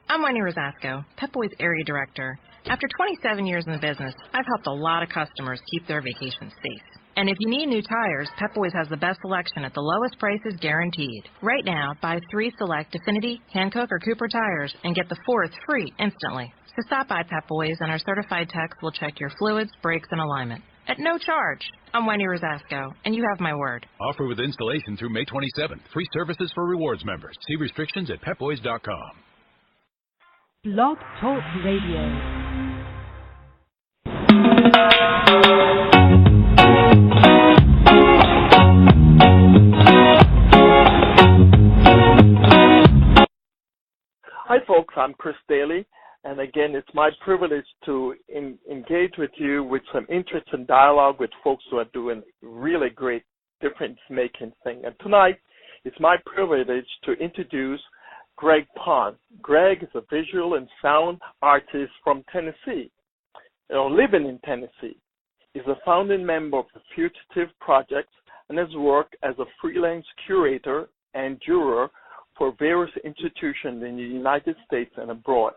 I'm Wendy Rosasco, Pep Boys Area Director. After 27 years in the business, I've helped a lot of customers keep their vacations safe. And if you need new tires, Pep Boys has the best selection at the lowest prices guaranteed. Right now, buy 3 select Affinity, Hankook, or Cooper tires and get the 4th free instantly. So stop by Pep Boys and our certified techs will check your fluids, brakes, and alignment at no charge. I'm Wendy Rosasco, and you have my word. Offer with installation through May 27th. Free services for rewards members. See restrictions at petboys.com. Blog Talk Radio. Hi folks, I'm Chris Daly, and again it's my privilege to engage with you with some interest and dialogue with folks who are doing really great difference-making thing. And tonight it's my privilege to introduce Greg Pond. Greg is a visual and sound artist from Tennessee, living in Tennessee. He's a founding member of the Fugitive Project and has worked as a freelance curator and juror for various institutions in the United States and abroad.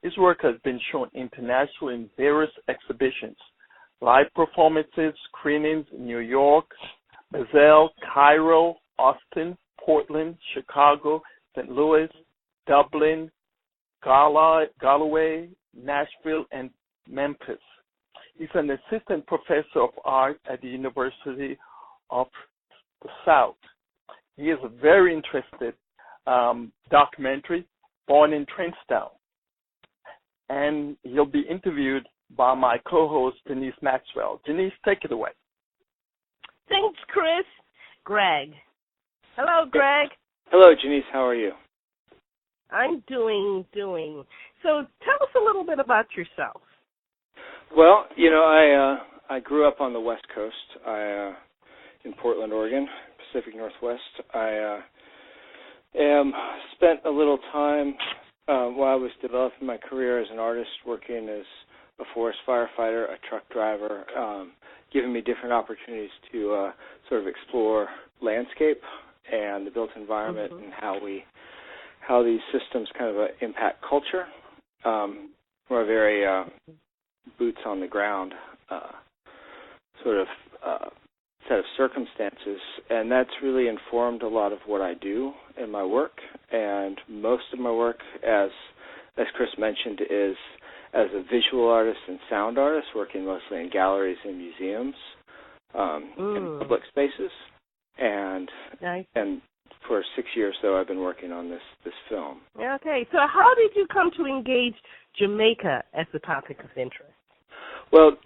His work has been shown internationally in various exhibitions, live performances, screenings in New York, Basel, Cairo, Austin, Portland, Chicago, St. Louis, Dublin, Galway, Nashville, and Memphis. He's an assistant professor of art at the University of the South. He is a very interested documentary, Born in Trenchtown. And he'll be interviewed by my co-host, Janice Maxwell. Janice, take it away. Thanks, Chris. Greg. Hello, Greg. Hello, Janice. How are you? I'm doing. So tell us a little bit about yourself. Well, I grew up on the West Coast. In Portland, Oregon, Pacific Northwest. I spent a little time while I was developing my career as an artist, working as a forest firefighter, a truck driver, giving me different opportunities to sort of explore landscape and the built environment and how these systems kind of impact culture. We're a very boots on the ground sort of set of circumstances, and that's really informed a lot of what I do in my work. And most of my work, as Chris mentioned, is as a visual artist and sound artist, working mostly in galleries and museums, in public spaces. And nice. And for 6 years, though, I've been working on this film. Okay, so how did you come to engage Jamaica as a topic of interest? Well,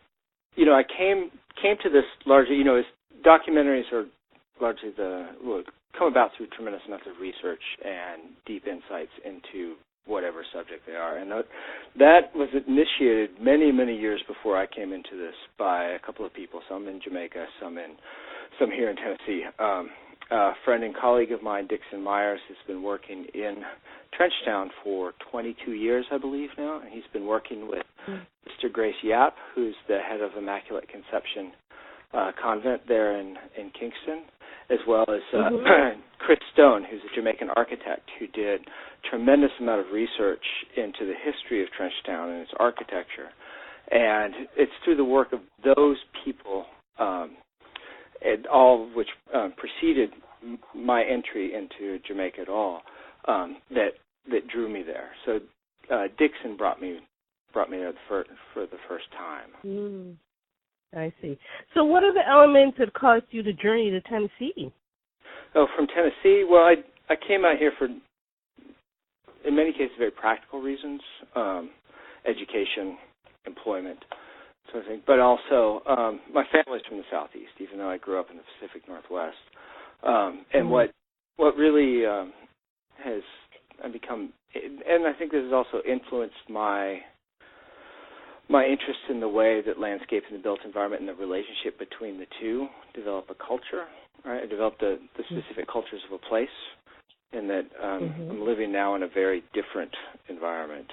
I came to this largely, documentaries are largely come about through tremendous amounts of research and deep insights into whatever subject they are. And that was initiated many, many years before I came into this by a couple of people, some in Jamaica, some here in Tennessee. A friend and colleague of mine, Dixon Myers, has been working in Trenchtown for 22 years, I believe now, and he's been working with Sister Grace Yap, who's the head of Immaculate Conception Convent there in Kingston, as well as Chris Stone, who's a Jamaican architect who did a tremendous amount of research into the history of Trenchtown and its architecture. And it's through the work of those people, and all of which preceded my entry into Jamaica at all, that drew me there. So Dixon brought me there for the first time. I see. So what are the elements that caused you to journey to Tennessee? Oh, from Tennessee? Well, I came out here for, in many cases, very practical reasons, education, employment, sort of thing. But also, my family's from the Southeast, even though I grew up in the Pacific Northwest. And what really has become, and I think this has also influenced my interest in the way that landscape and the built environment and the relationship between the two develop a culture, right? I developed the specific cultures of a place, and that I'm living now in a very different environment,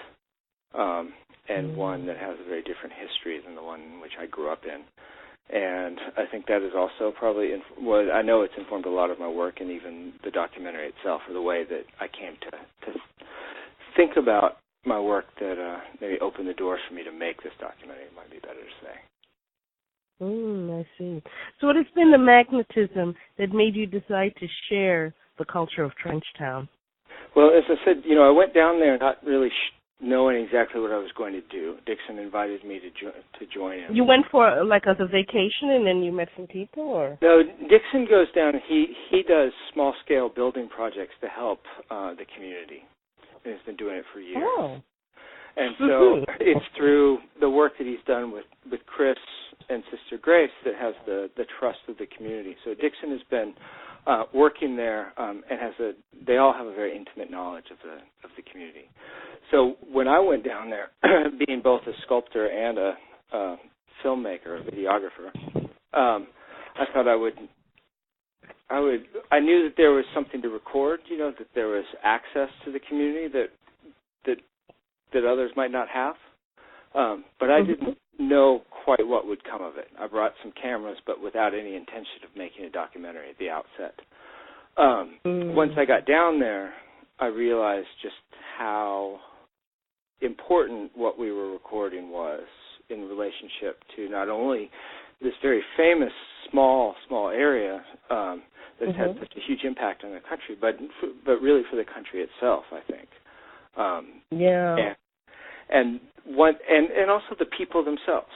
and one that has a very different history than the one in which I grew up in. And I think that is also probably, I know it's informed a lot of my work and even the documentary itself, or the way that I came to think about my work that maybe opened the doors for me to make this documentary, it might be better to say. I see. So what has been the magnetism that made you decide to share the culture of Trenchtown? Well, as I said, I went down there not really knowing exactly what I was going to do. Dixon invited me to join him. You went for as a vacation and then you met some people, or? No, Dixon goes down and he does small-scale building projects to help the community, and has been doing it for years. Oh. And so it's through the work that he's done with Chris and Sister Grace that has the trust of the community. So Dixon has been working there and they all have a very intimate knowledge of the community. So when I went down there, being both a sculptor and a filmmaker, a videographer, I thought I knew that there was something to record, that there was access to the community that others might not have. But I didn't know quite what would come of it. I brought some cameras, but without any intention of making a documentary at the outset. Once I got down there, I realized just how important what we were recording was in relationship to not only this very famous small area that's had such a huge impact on the country, but really for the country itself, I think. And also the people themselves,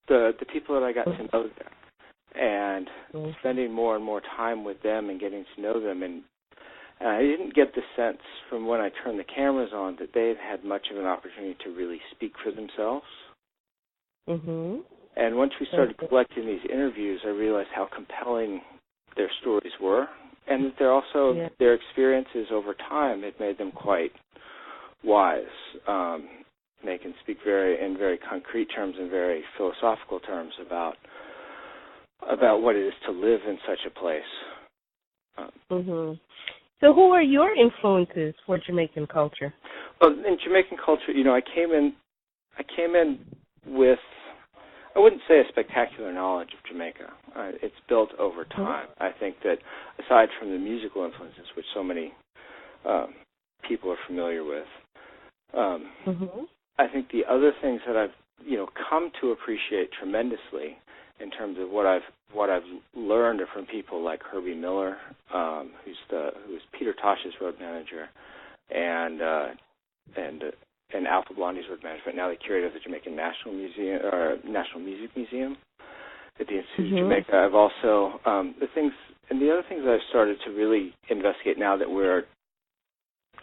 the people that I got to know there, and spending more and more time with them and getting to know them. And I didn't get the sense from when I turned the cameras on that they had much of an opportunity to really speak for themselves. And once we started collecting these interviews, I realized how compelling their stories were, and that they're also their experiences over time had made them quite wise. They can speak in very concrete terms and very philosophical terms about what it is to live in such a place. So who are your influences for Jamaican culture? Well, in Jamaican culture, I came in with, I wouldn't say a spectacular knowledge of Jamaica. It's built over time. I think that aside from the musical influences, which so many people are familiar with, I think the other things that I've come to appreciate tremendously in terms of what I've learned are from people like Herbie Miller, who's Peter Tosh's road manager, and Alpha Blondie's road manager, now the curator of the Jamaican National Museum or National Music Museum at the Institute of Jamaica. I've also the other things that I've started to really investigate now that we're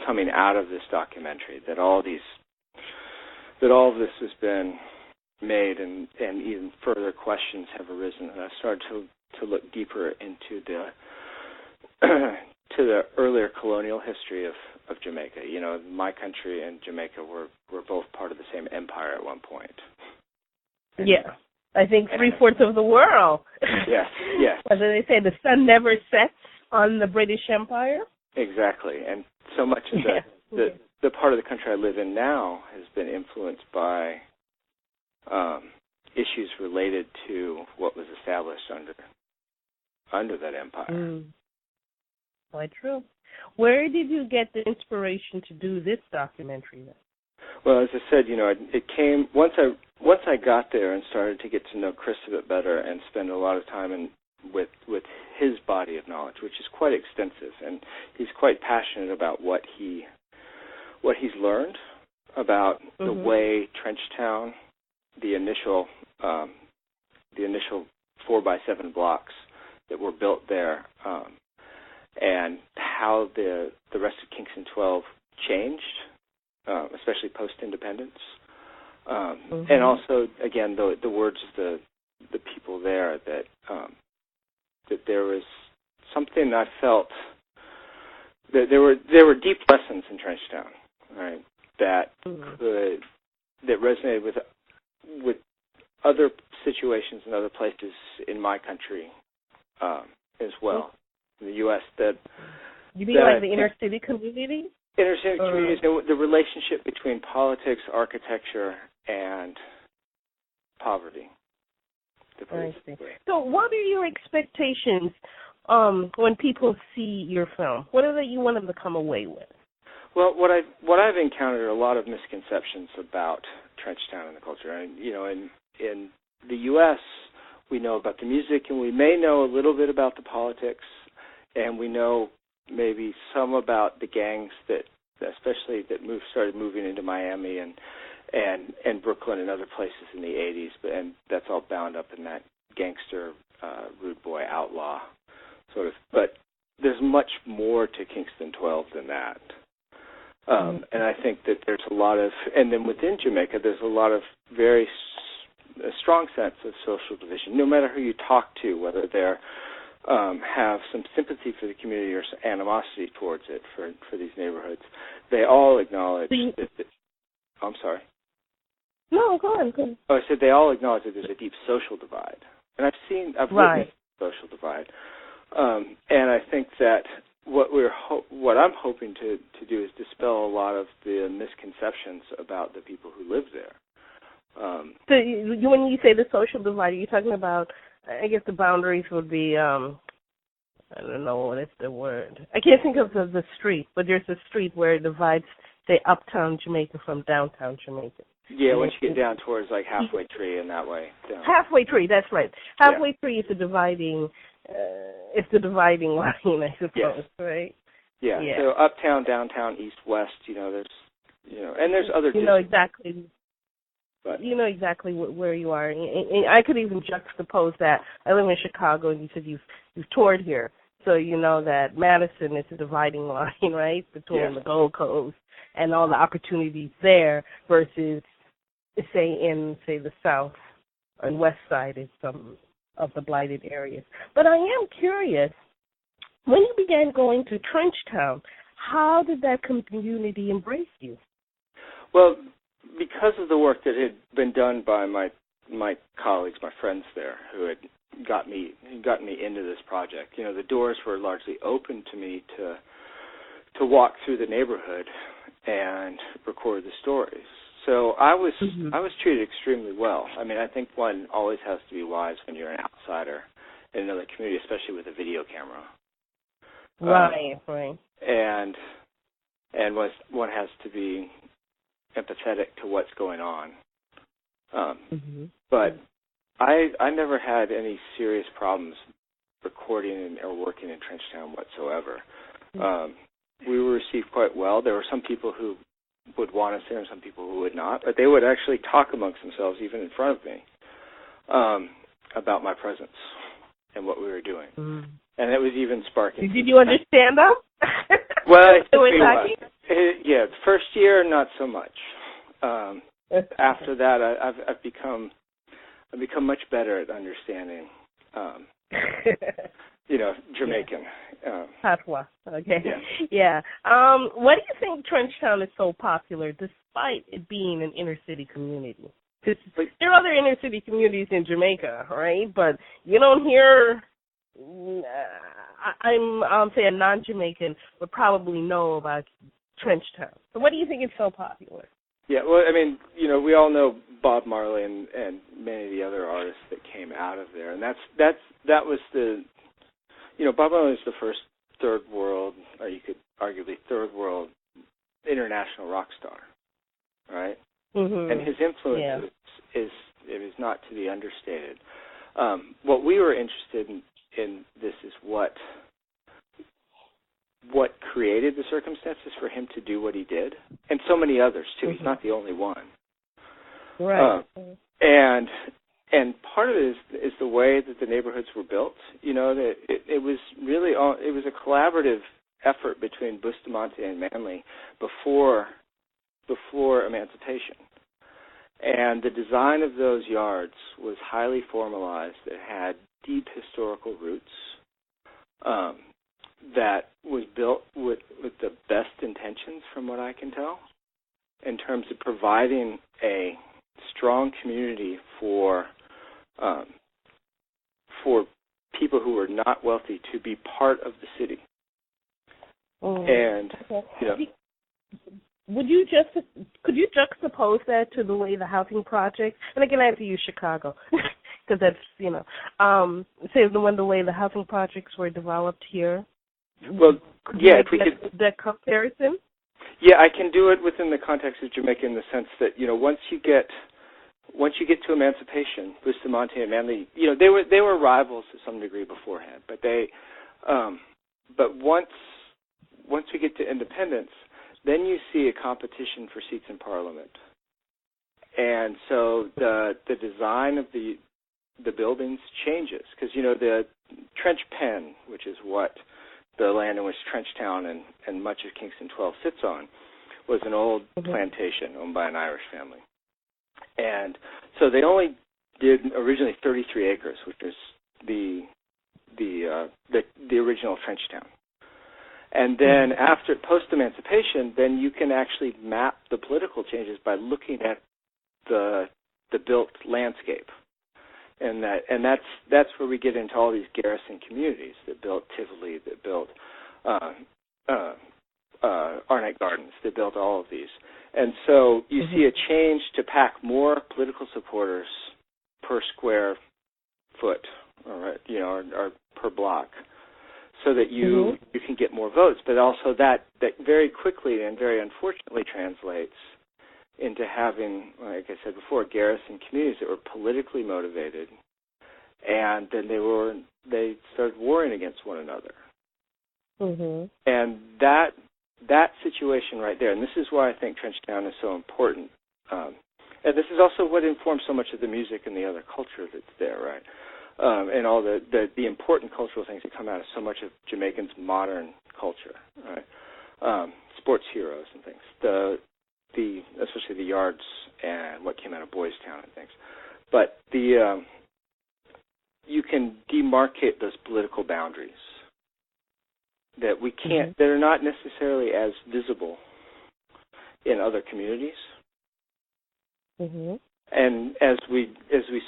coming out of this documentary, that all of this has been made and even further questions have arisen, and I've started to look deeper into the earlier colonial history of Jamaica. My country and Jamaica were both part of the same empire at one point. I think 3/4 of the world. Yes. As they say, the sun never sets on the British Empire. Exactly, and so much of the part of the country I live in now has been influenced by issues related to what was established under that empire. Quite true. Where did you get the inspiration to do this documentary then? Well, as I said, it came once I got there and started to get to know Chris a bit better and spend a lot of time with his body of knowledge, which is quite extensive, and he's quite passionate about what he's learned about the way Trenchtown, the initial 4x7 blocks that were built there, and how the rest of Kingston 12 changed, especially post-independence, and also again the words of the people there that there was something I felt that there were deep lessons in Trenchtown, right? That resonated with other situations in other places in my country as well, in the U.S. You mean like the inner city community? Inner city communities, the relationship between politics, architecture, and poverty. I see. So what are your expectations when people see your film? What is it you want them to come away with? Well, what I've encountered are a lot of misconceptions about Trenchtown and the culture. And in the U.S., we know about the music, and we may know a little bit about the politics, and we know maybe some about the gangs that started moving into Miami and Brooklyn and other places in the 80s, and that's all bound up in that gangster, rude boy, outlaw sort of. But there's much more to Kingston 12 than that. And I think that there's a lot of, and then within Jamaica, there's a lot of a strong sense of social division, no matter who you talk to, whether they're have some sympathy for the community or some animosity towards it for these neighborhoods. They all acknowledge that I'm sorry. No, go on. Oh, I said they all acknowledge that there's a deep social divide. And I've witnessed the social divide. And I think that what I'm hoping to do is dispel a lot of the misconceptions about the people who live there. So when you say the social divide, are you talking about, I guess the boundaries would be, I don't know, what is the word? I can't think of the street, but there's a street where it divides, say, uptown Jamaica from downtown Jamaica. Yeah, once you get down towards like Halfway Tree and that way. Down. Halfway Tree, that's right. Halfway Tree is the dividing line, I suppose, right? Yeah. So uptown, downtown, east, west. There's, and there's other. Exactly. But you know exactly where you are, and I could even juxtapose that. I live in Chicago, and you said you've toured here, so you know that Madison is a dividing line, right, between the Gold Coast and all the opportunities there versus, say, the South and West Side is some of the blighted areas. But I am curious, when you began going to Trenchtown, how did that community embrace you? Well, because of the work that had been done by my colleagues, my friends there, who had got me into this project, the doors were largely open to me to walk through the neighborhood and record the stories. So I was treated extremely well. I mean, I think one always has to be wise when you're an outsider in another community, especially with a video camera. Right. And one has to be empathetic to what's going on. But I never had any serious problems recording or working in Trenchtown whatsoever. We were received quite well. There were some people who would want us there and some people who would not, but they would actually talk amongst themselves, even in front of me, about my presence and what we were doing. And it was even sparking. Did you understand them? Well, the first year, not so much. After that, I've become much better at understanding, Jamaican. Patois. Okay. Yeah. Why do you think Trenchtown is so popular, despite it being an inner city community? Because there are other inner city communities in Jamaica, right? But you don't hear. I'll say a non-Jamaican would probably know about Trenchtown. So why do you think it's so popular? Yeah, well, I mean, we all know Bob Marley and many of the other artists that came out of there, and that was the, Bob Marley was the first third world, or you could arguably third world international rock star, right? And his influence is not to be understated. What we were interested in this is what created the circumstances for him to do what he did, and so many others too. He's not the only one. Right. And part of it is the way that the neighborhoods were built. That it was really it was a collaborative effort between Bustamante and Manley before emancipation. And the design of those yards was highly formalized. It had deep historical roots. That was built with the best intentions, from what I can tell, in terms of providing a strong community for people who were not wealthy to be part of the city. And could you juxtapose that to the way the housing project, and again I have to use Chicago because that's say when the way the housing projects were developed here. Well, if we could that comparison. Yeah, I can do it within the context of Jamaica in the sense that, once you get to emancipation, Bustamante and Manly, they were rivals to some degree beforehand, but once we get to independence, then you see a competition for seats in Parliament, and so the design of the buildings changes because the Trench Pen, which is what the land in which Trenchtown and much of Kingston 12 sits on, was an old plantation owned by an Irish family. And so they only did originally 33 acres, which is the original Trenchtown. And then after post-emancipation, then you can actually map the political changes by looking at the built landscape. And that's where we get into all these garrison communities that built Tivoli, that built Arnett Gardens, that built all of these. And so you see a change to pack more political supporters per square foot, or per block, so that you can get more votes. But also that very quickly and very unfortunately translates into having, like I said before, garrison communities that were politically motivated, and then they started warring against one another. And that situation right there, and this is why I think Trenchtown is so important. And this is also what informs so much of the music and the other culture that's there, right? And all the important cultural things that come out of so much of Jamaicans' modern culture, right? Sports heroes and things. Especially the Yards and what came out of Boys Town and things. But you can demarcate those political boundaries that we can't, that are not necessarily as visible in other communities. And as we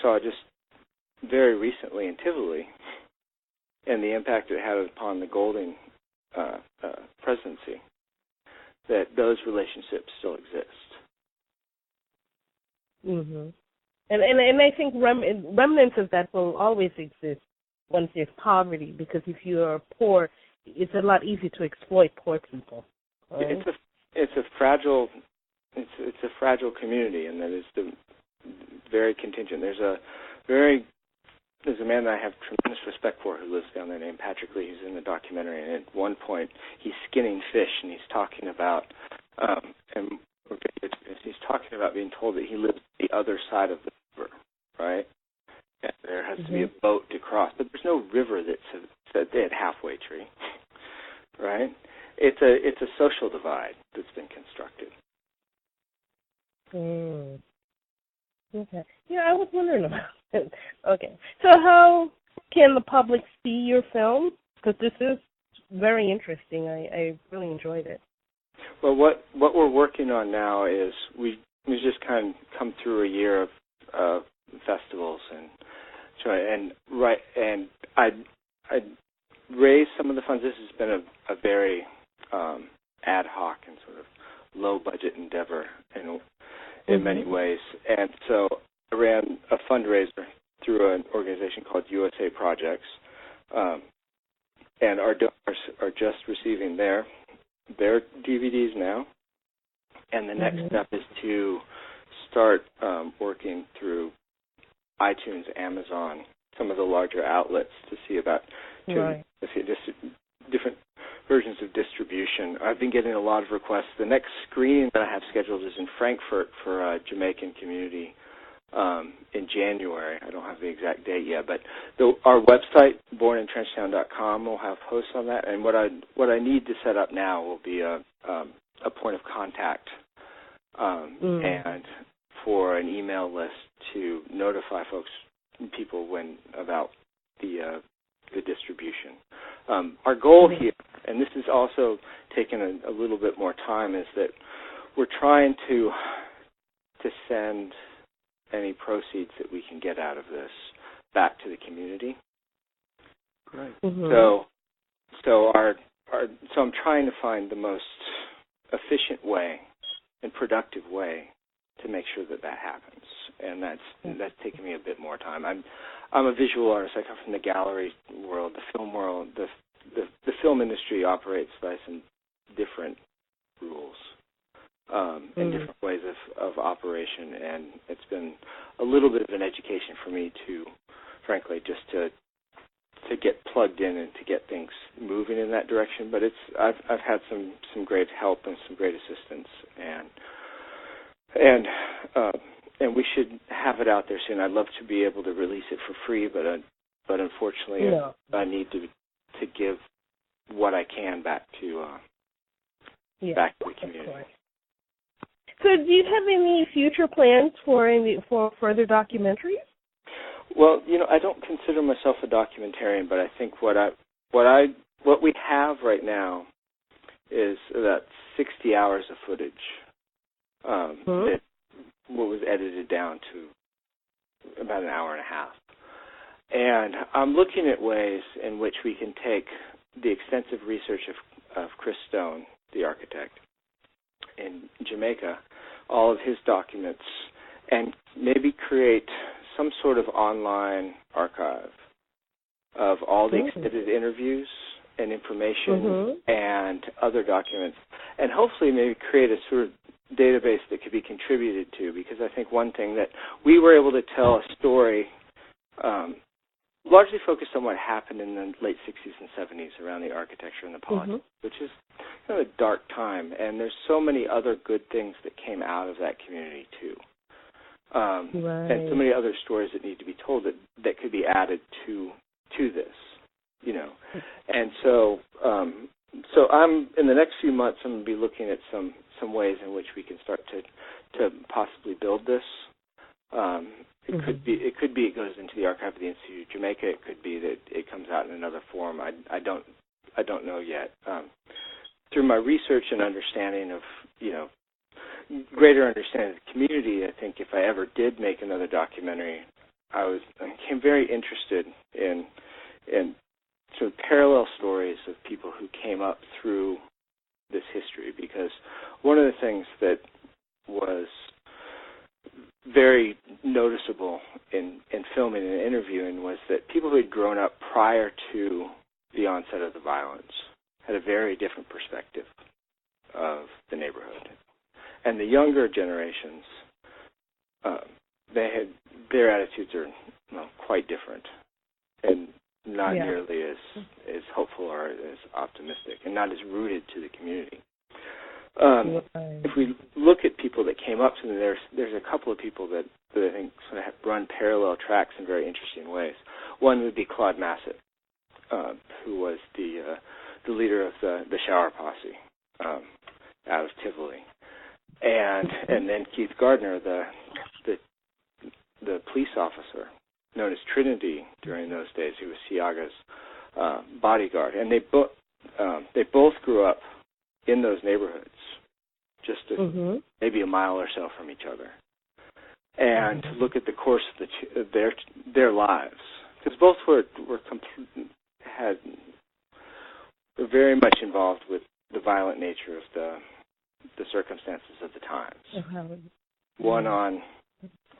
saw just very recently in Tivoli, and the impact it had upon the Golding presidency, that those relationships still exist. And I think remnants of that will always exist once there's poverty, because if you are poor, it's a lot easier to exploit poor people. Right? It's a fragile community, and that is very contingent. There's a man that I have tremendous respect for who lives down there named Patrick Lee, who's in the documentary, and at one point he's skinning fish, and he's talking about being told that he lives the other side of the river, right? And there has to be a boat to cross, but there's no river that's at halfway tree, right? It's a social divide that's been constructed. Okay. Yeah, I was wondering about it. Okay. So how can the public see your film? Because this is very interesting. I really enjoyed it. Well, what we're working on now is we just kind of come through a year of festivals and I raised some of the funds. This has been a very ad hoc and sort of low budget endeavor in many ways, and so I ran a fundraiser through an organization called USA Projects, and our donors are just receiving their DVDs now, and the next step is to start working through iTunes, Amazon, some of the larger outlets to see about different versions of distribution. I've been getting a lot of requests. The next screening that I have scheduled is in Frankfurt for a Jamaican community in January. I don't have the exact date yet, but our website, bornintrenchtown.com, will have posts on that. And what I need to set up now will be a point of contact and for an email list to notify people about the distribution. Our goal here, and this is also taken a little bit more time, is that we're trying to send any proceeds that we can get out of this back to the community. Right. So I'm trying to find the most efficient way and productive way to make sure that happens, and that's taken me a bit more time. I'm a visual artist. I come from the gallery world, the film world. The film industry operates by some different rules. and different ways of operation. And it's been a little bit of an education for me to, frankly, just to get plugged in and to get things moving in that direction. But I've had some great help and some great assistance, and we should have it out there soon. I'd love to be able to release it for free, but unfortunately, I need to give what I can back to the community. So, do you have any future plans for further documentaries? Well, I don't consider myself a documentarian, but I think what we have right now is about 60 hours of footage that was edited down to about an hour and a half. And I'm looking at ways in which we can take the extensive research of Chris Stone, the architect, in Jamaica, all of his documents, and maybe create some sort of online archive of all the extended interviews and information and other documents, and hopefully maybe create a sort of database that could be contributed to, because I think one thing that we were able to tell a story largely focused on what happened in the late 60s and 70s around the architecture and the politics, which is kind of a dark time, and there's so many other good things that came out of that community too. And so many other stories that need to be told that could be added to this, And so I'm in the next few months I'm going to be looking at some ways in which we can start to possibly build this. It could be it goes into the archive of the Institute of Jamaica. It could be that it comes out in another form. I don't know yet. Through my research and understanding of greater understanding of the community, I think if I ever did make another documentary, I became very interested in sort of parallel stories of people who came up through this history, because one of the things that was very noticeable in filming and interviewing was that people who had grown up prior to the onset of the violence had a very different perspective of the neighborhood. And the younger generations, their attitudes are quite different and not nearly as hopeful or as optimistic and not as rooted to the community. If we look at people that came up to them, there's a couple of people that I think sort of run parallel tracks in very interesting ways. One would be Claude Massett, who was the leader of the Shower Posse out of Tivoli, and then Keith Gardner, the police officer known as Trinity during those days, who was Siaga's bodyguard, and they both grew up in those neighborhoods, just maybe a mile or so from each other, and to look at the course of their lives, because both were very much involved with the violent nature of the circumstances of the times. One on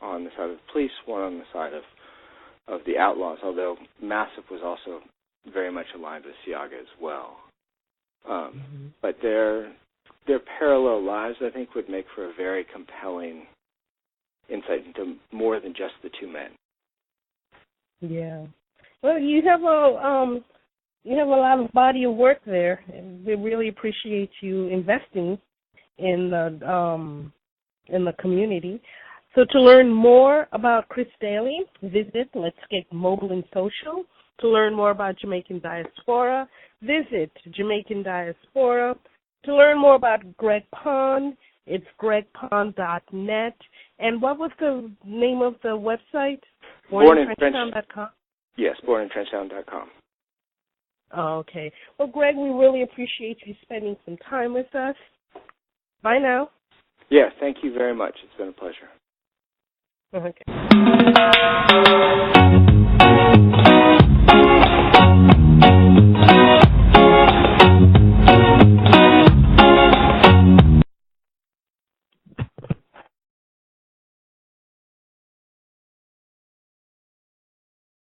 the side of the police, one on the side of the outlaws, although Massett was also very much aligned with Siaga as well. But their parallel lives, I think, would make for a very compelling insight into more than just the two men. Yeah. Well, you have a lot of body of work there, and we really appreciate you investing in the community. So to learn more about Chris Daly, visit Let's Get Mobile and Social. To learn more about Jamaican Diaspora, visit Jamaican Diaspora. To learn more about Greg Pond, it's gregpond.net. And what was the name of the website? BornInFrenchtown.com? Yes, BornInFrenchtown.com. Oh, okay. Well, Greg, we really appreciate you spending some time with us. Bye now. Yes, thank you very much. It's been a pleasure. Okay.